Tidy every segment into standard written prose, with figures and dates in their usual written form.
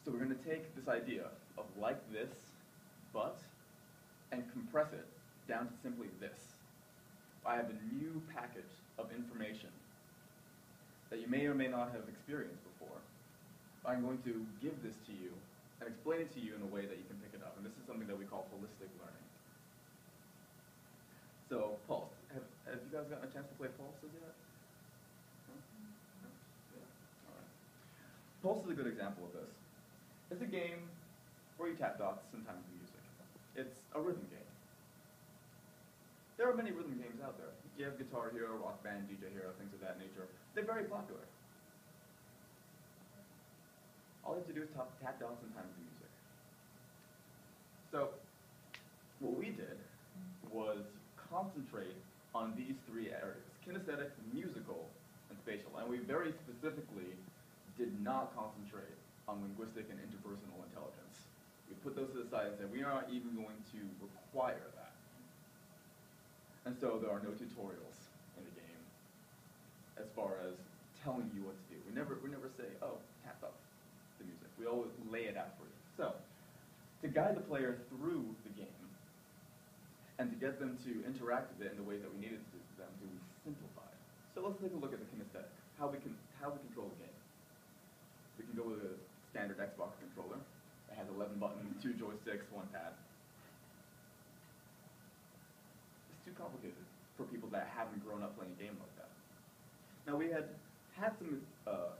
So we're going to take this idea of like this, but, and compress it down to simply this. I have a new package of information that you may or may not have experienced before. I'm going to give this to you and explain it to you in a way that you can pick it up. And this is something that we call holistic learning. So, Pulse. Have you guys gotten a chance to play Pulses yet? No? No? Yeah. All right. Pulse is a good example of this. It's a game where you tap dots and time the music. It's a rhythm game. There are many rhythm games out there. You have Guitar Hero, Rock Band, DJ Hero, things of that nature. They're very popular. All you have to do is tap dots and time the music. So, what we did was concentrate on these three areas: kinesthetic, musical, and spatial. And we very specifically did not concentrate on linguistic and interpersonal intelligence. We put those to the side and said we are not even going to require that. And so there are no tutorials in the game as far as telling you what to do. We never say, oh, tap up the music. We always lay it out for you. So, to guide the player through the game, and to get them to interact with it in the way that we needed them to, we simplified. So let's take a look at the kinesthetic, how we control the game. We can go with a standard Xbox controller. It has 11 buttons, 2 joysticks, 1 pad. It's too complicated for people that haven't grown up playing a game like that. Now we had some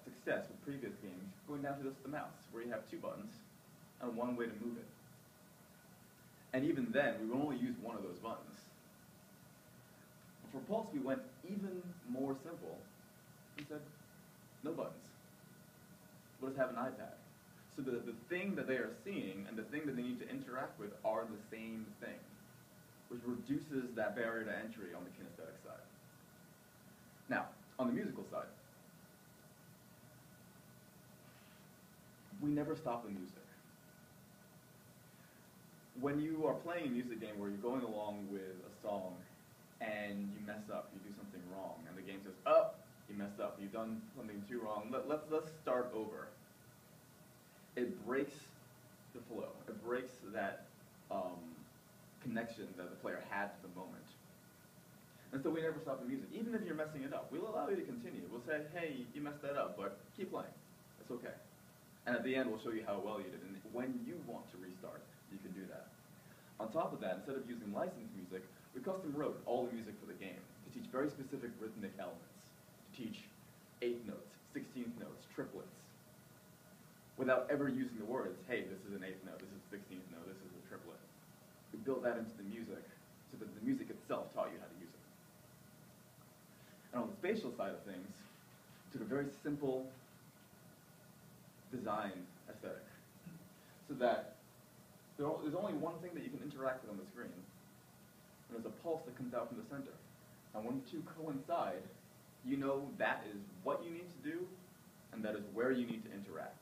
success with previous games going down to just the mouse, where you have 2 buttons and 1 way to move it. And even then, we would only use 1 of those buttons. For Pulse, we went even more simple. We said, no buttons. We'll just have an iPad. So that the thing that they are seeing and the thing that they need to interact with are the same thing, which reduces that barrier to entry on the kinesthetic side. Now, on the musical side, we never stop the music. When you are playing a music game where you're going along with a song and you mess up, you do something wrong, and the game says, oh, you messed up, you've done something too wrong, let's start over. It breaks the flow. It breaks that connection that the player had to the moment. And so we never stop the music. Even if you're messing it up, we'll allow you to continue. We'll say, hey, you messed that up, but keep playing. It's okay. And at the end, we'll show you how well you did. And when you want to restart, you can do that. On top of that, instead of using licensed music, we custom wrote all the music for the game to teach very specific rhythmic elements, to teach 8th notes, 16th notes, triplets, without ever using the words, hey, this is an 8th note, this is a 16th note, this is a triplet. We built that into the music so that the music itself taught you how to use it. And on the spatial side of things, we took a very simple design aesthetic so that there's only one thing that you can interact with on the screen, and there's a pulse that comes out from the center. And when the two coincide, you know that is what you need to do, and that is where you need to interact.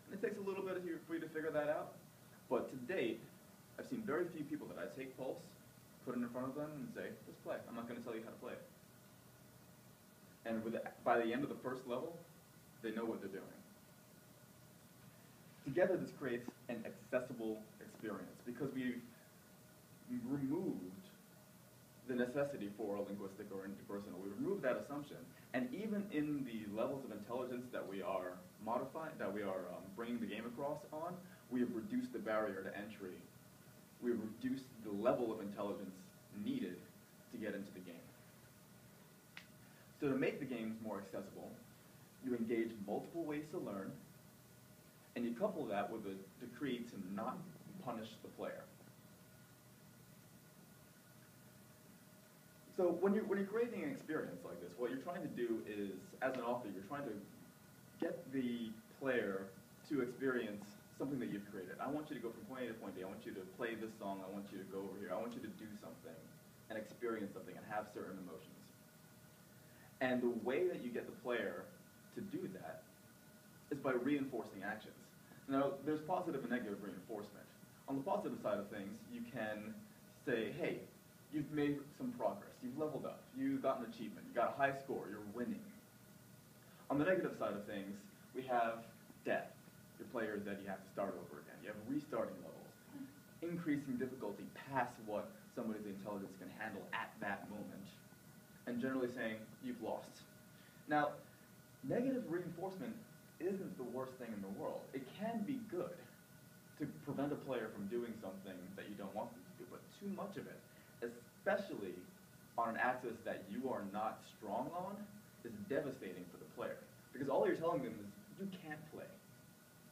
And it takes a little bit for you to figure that out, but to date, I've seen very few people that I take Pulse, put it in front of them, and say, let's play. I'm not going to tell you how to play it. And by the end of the first level, they know what they're doing. Together, this creates an accessible experience because we've removed the necessity for linguistic or interpersonal. We removed that assumption, and even in the levels of intelligence that we are modifying, that we are bringing the game across on, we have reduced the barrier to entry. We have reduced the level of intelligence needed to get into the game. So to make the games more accessible, you engage multiple ways to learn, and you couple that with a decree to not punish the player. So when you're creating an experience like this, what you're trying to do is, as an author, you're trying to get the player to experience something that you've created. I want you to go from point A to point B. I want you to play this song. I want you to go over here. I want you to do something and experience something and have certain emotions. And the way that you get the player to do that is by reinforcing actions. Now, there's positive and negative reinforcement. On the positive side of things, you can say, hey, you've made some progress. You've leveled up. You've got an achievement. You got a high score. You're winning. On the negative side of things, we have death. Your players that you have to start over again. You have restarting levels, increasing difficulty past what somebody's intelligence can handle at that moment, and generally saying, you've lost. Now, negative reinforcement isn't the worst thing in the world. It can be good to prevent a player from doing something that you don't want them to do, but too much of it, especially on an axis that you are not strong on, is devastating for the player. Because all you're telling them is, you can't play.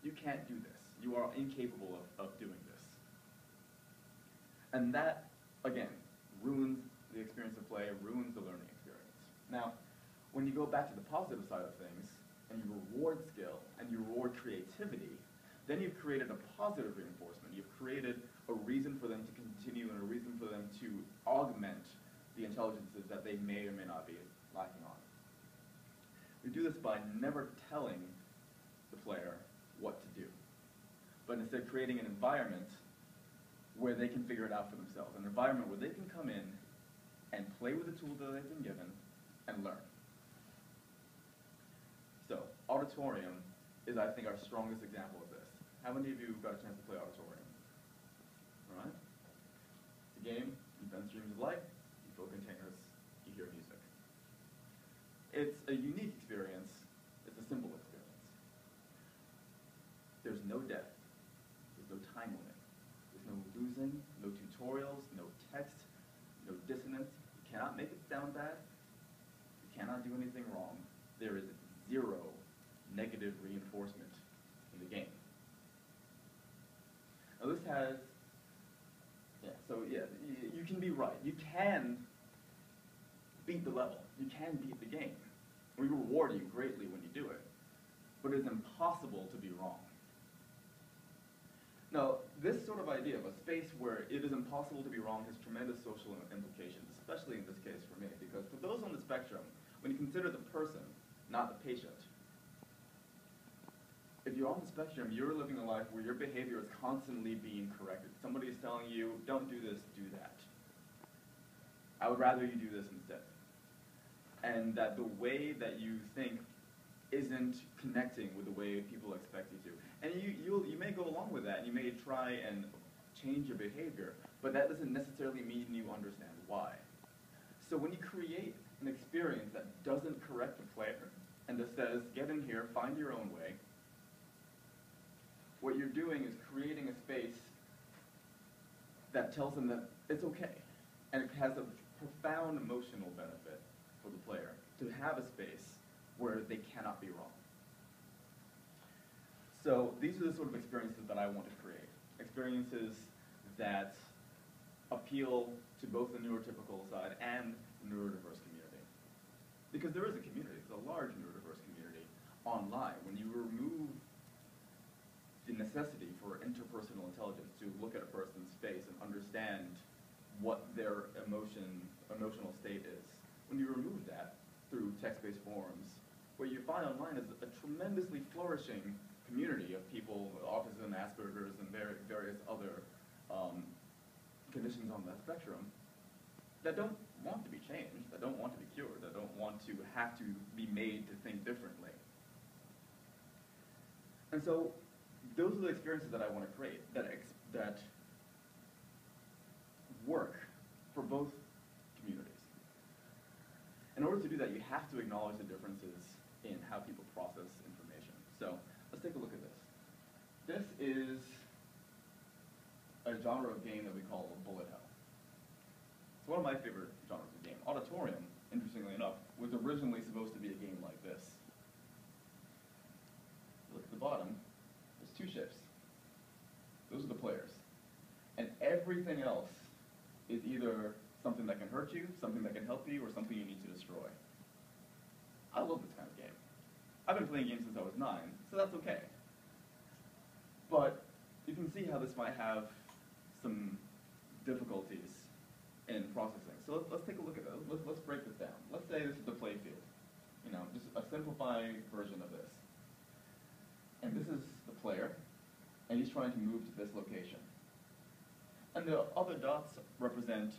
You can't do this. You are incapable of doing this. And that, again, ruins the experience of play, ruins the learning experience. Now, when you go back to the positive side of things, and you reward skill, and you reward creativity, then you've created a positive reinforcement. You've created a reason for them to continue and a reason for them to augment the intelligences that they may or may not be lacking on. We do this by never telling the player what to do, but instead creating an environment where they can figure it out for themselves, an environment where they can come in and play with the tools that they've been given and learn. So, Auditorium is, I think, our strongest example of this. How many of you got a chance to play Auditorium? All right? It's a game, you bend streams of light, you fill containers, you hear music. It's a unique experience, it's a simple experience. There's no death, there's no time limit, there's no losing, no tutorials, no text, no dissonance. You cannot make it sound bad, you cannot do anything wrong. There is zero negative reinforcement in the game. Now this has, you can be right. You can beat the level. You can beat the game. We reward you greatly when you do it, but it's impossible to be wrong. Now, this sort of idea of a space where it is impossible to be wrong has tremendous social implications, especially in this case for me, because for those on the spectrum, when you consider the person, not the patient, if you're on the spectrum, you're living a life where your behavior is constantly being corrected. Somebody is telling you, don't do this, do that. I would rather you do this instead. And that the way that you think isn't connecting with the way people expect you to. And you may go along with that, and you may try and change your behavior, but that doesn't necessarily mean you understand why. So when you create an experience that doesn't correct the player, and that says, get in here, find your own way, what you're doing is creating a space that tells them that it's okay. And it has a profound emotional benefit for the player to have a space where they cannot be wrong. So these are the sort of experiences that I want to create. Experiences that appeal to both the neurotypical side and the neurodiverse community. Because there is a community, it's a large neurodiverse community online. When you remove the necessity for interpersonal intelligence to look at a person's face and understand what their emotional state is, when you remove that through text-based forums, what you find online is a tremendously flourishing community of people with autism, Asperger's, and various other conditions on that spectrum that don't want to be changed, that don't want to be cured, that don't want to have to be made to think differently. And so those are the experiences that I want to create, that work for both communities. In order to do that, you have to acknowledge the differences in how people process information. So let's take a look at this. This is a genre of game that we call bullet hell. It's one of my favorite genres of game. Auditorium, interestingly enough, was originally supposed to be a game like this. Look at the bottom. There's two ships. Those are the players. And everything else is either something that can hurt you, something that can help you, or something you need to destroy. I love this kind of game. I've been playing games since I was 9, so that's okay. But you can see how this might have some difficulties in processing. So let's take a look at it. Let's break this down. Let's say this is the play field. You know, just a simplified version of this. And this is the player, and he's trying to move to this location. And the other dots represent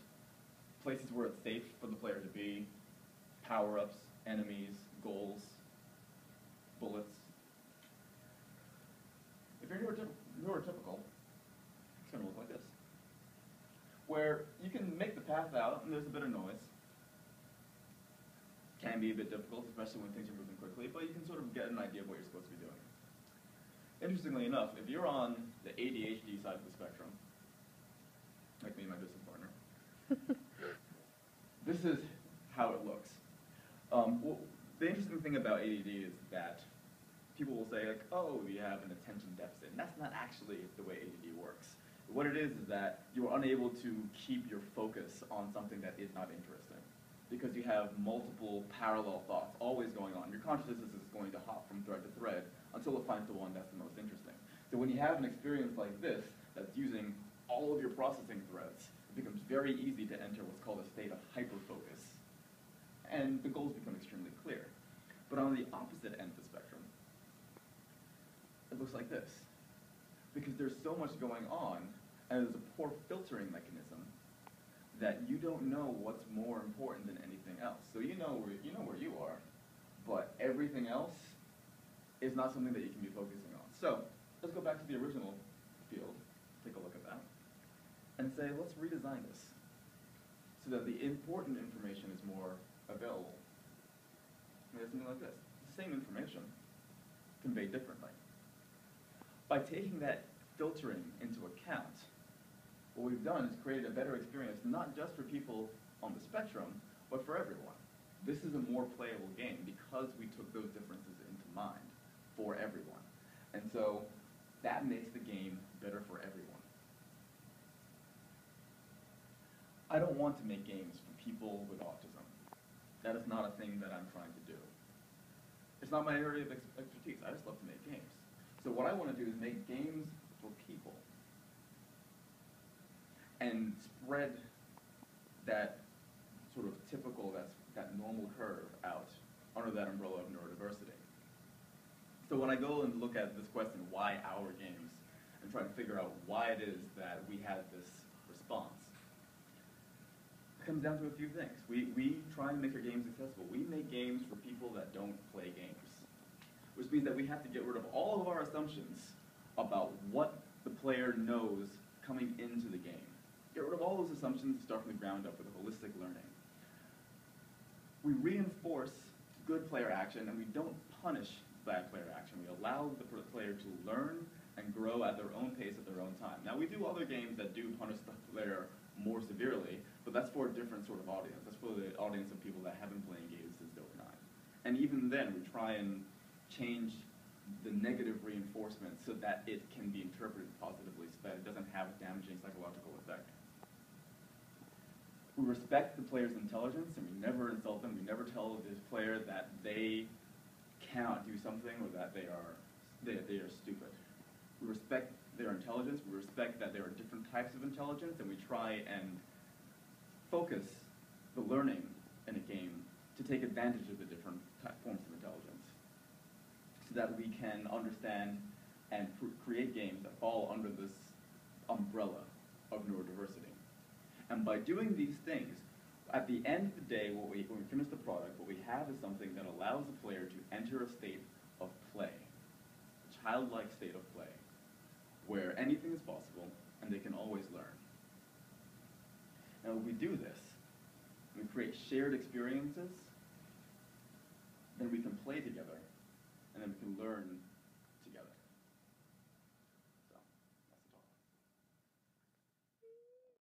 places where it's safe for the player to be, power-ups, enemies, goals, bullets. you're neurotypical, it's going to look like this, where you can make the path out and there's a bit of noise. Can be a bit difficult, especially when things are moving quickly, but you can sort of get an idea of what you're supposed to be doing. Interestingly enough, if you're on the ADHD side of the spectrum, like me and my business partner, this is how it looks. Well, the interesting thing about ADD is that people will say, like, oh, you have an attention deficit, and that's not actually the way ADD works. What it is that you're unable to keep your focus on something that is not interesting, because you have multiple parallel thoughts always going on. Your consciousness is going to hop from thread to thread until it finds the one that's the most interesting. So when you have an experience like this that's using all of your processing threads, it becomes very easy to enter what's called a state of hyperfocus. And the goals become extremely clear. But on the opposite end of the spectrum, it looks like this. Because there's so much going on, and there's a poor filtering mechanism that you don't know what's more important than anything else. So you know where you are, but everything else is not something that you can be focusing on. So let's go back to the original field, take a look at that, and say, let's redesign this so that the important information is more available. Maybe something like this. It's the same information, conveyed differently. By taking that filtering into account, what we've done is created a better experience, not just for people on the spectrum, but for everyone. This is a more playable game because we took those differences into mind for everyone. And so that makes the game better for everyone. I don't want to make games for people with autism. That is not a thing that I'm trying to do. It's not my area of expertise. I just love to make games. So what I want to do is make games for people and spread that sort of typical, that normal curve out under that umbrella of neurodiversity. So when I go and look at this question, why our games, and try to figure out why it is that we had this response, it comes down to a few things. We try and make our games accessible. We make games for people that don't play games, which means that we have to get rid of all of our assumptions about what the player knows coming into the game. Get rid of all those assumptions and start from the ground up with holistic learning. We reinforce good player action, and we don't punish bad player action. We allow the player to learn and grow at their own pace at their own time. Now, we do other games that do punish the player more severely, but that's for a different sort of audience. That's for the audience of people that have been playing games since they were 9. And even then, we try and change the negative reinforcement so that it can be interpreted positively, so that it doesn't have a damaging psychological effect. We respect the player's intelligence, and we never insult them. We never tell this player that they cannot do something or that they are stupid. We respect their intelligence. We respect that there are different types of intelligence, and we try and focus the learning in a game to take advantage of the different forms of intelligence, so that we can understand and create games that fall under this umbrella of neurodiversity. And by doing these things, at the end of the day, when we finish the product, what we have is something that allows the player to enter a state of play, a childlike state of play, where anything is possible and they can always learn. And when we do this, we create shared experiences, then we can play together, and then we can learn